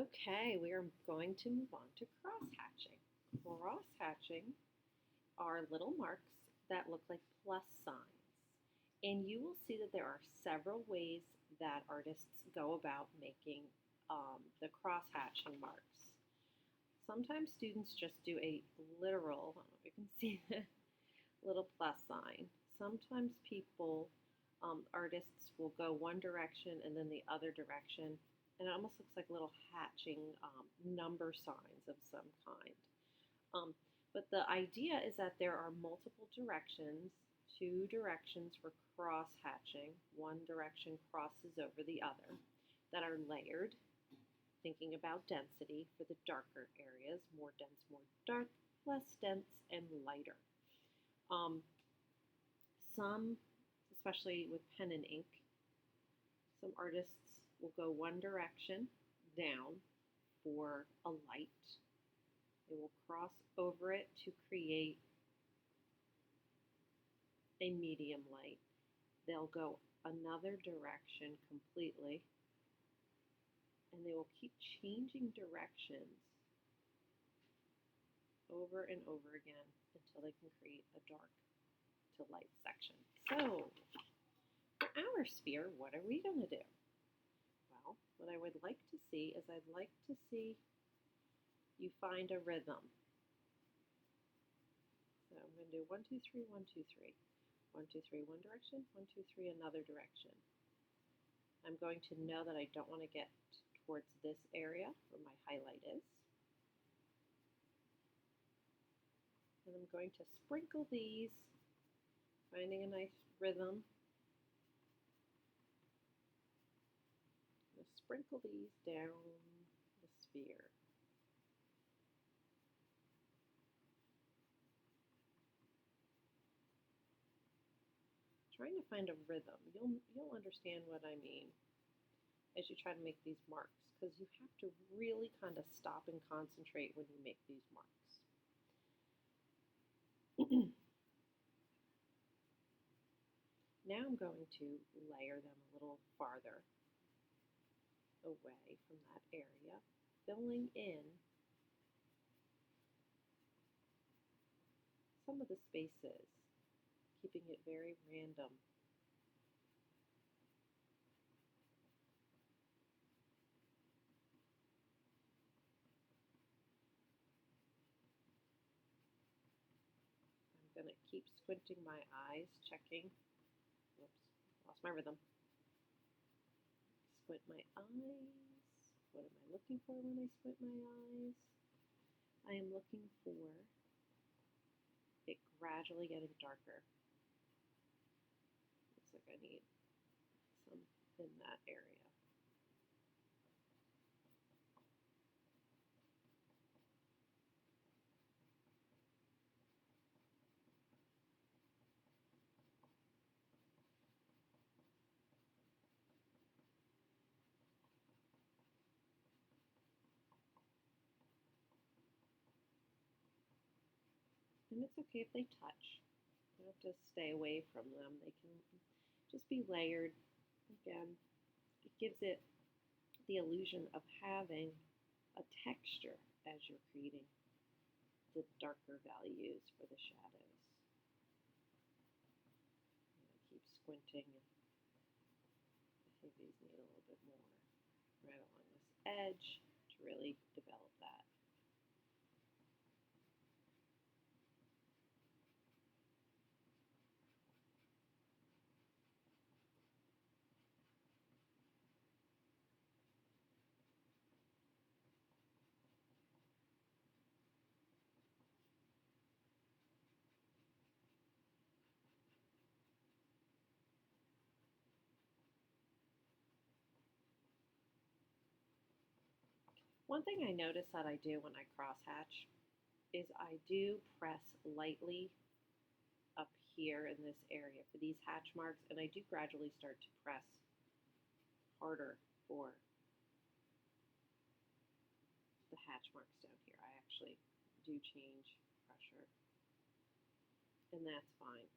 Okay, we are going to move on to cross-hatching. Cross-hatching are little marks that look like plus signs. And you will see that there are several ways that artists go about making the cross-hatching marks. Sometimes students just do a literal, I don't know if you can see the little plus sign. Sometimes artists will go one direction and then the other direction, and it almost looks like little hatching number signs of some kind. Um, but the idea is that there are multiple directions, two directions for cross hatching, one direction crosses over the other, that are layered, thinking about density for the darker areas, more dense, more dark, less dense, and lighter. Um, some, especially with pen and ink, some artists will go one direction down for a light. They will cross over it to create a medium light. They'll go another direction completely, and they will keep changing directions over and over again until they can create a dark to light section. So, for our sphere, what are we going to do? Well, what I would like to see is I'd like to see you find a rhythm. So I'm going to do 1, 2, 3, 1, 2, 3. 1, 2, 3, one direction, 1, 2, 3, another direction. I'm going to know that I don't want to get towards this area where my highlight is. And I'm going to sprinkle these, finding a nice rhythm. I'm going to sprinkle these down the sphere. Trying to find a rhythm. You'll understand what I mean as you try to make these marks, because you have to really kind of stop and concentrate when you make these marks. Now I'm going to layer them a little farther away from that area, filling in some of the spaces, keeping it very random. I'm going to keep squinting my eyes, checking. Whoops, lost my rhythm. Squint my eyes. What am I looking for when I squint my eyes? I am looking for it gradually getting darker. Looks like I need some in that area. And it's okay if they touch. You don't have to stay away from them. They can just be layered. Again, it gives it the illusion of having a texture as you're creating the darker values for the shadows. I keep squinting. I think these need a little bit more right along this edge to really develop that. One thing I notice that I do when I crosshatch is I do press lightly up here in this area for these hatch marks, and I do gradually start to press harder for the hatch marks down here. I actually do change pressure, and that's fine.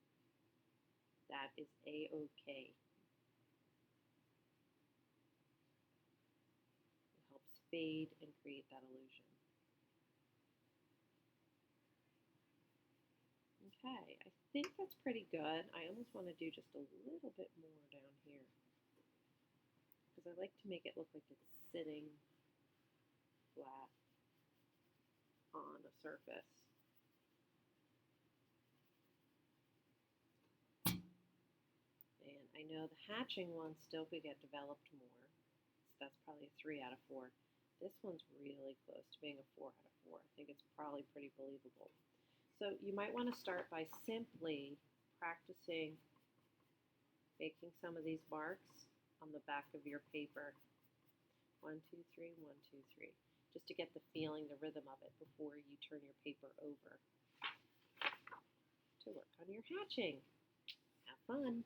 That is a-okay. It helps fade and create that illusion. Okay, I think that's pretty good. I almost want to do just a little bit more down here because I like to make it look like it's sitting flat on a surface. And I know the hatching one still could get developed more. So that's probably a 3 out of 4. This one's really close to being a 4 out of 4. I think it's probably pretty believable. So you might want to start by simply practicing making some of these marks on the back of your paper. 1, 2, 3, 1, 2, 3. Just to get the feeling, the rhythm of it before you turn your paper over to work on your hatching. Have fun.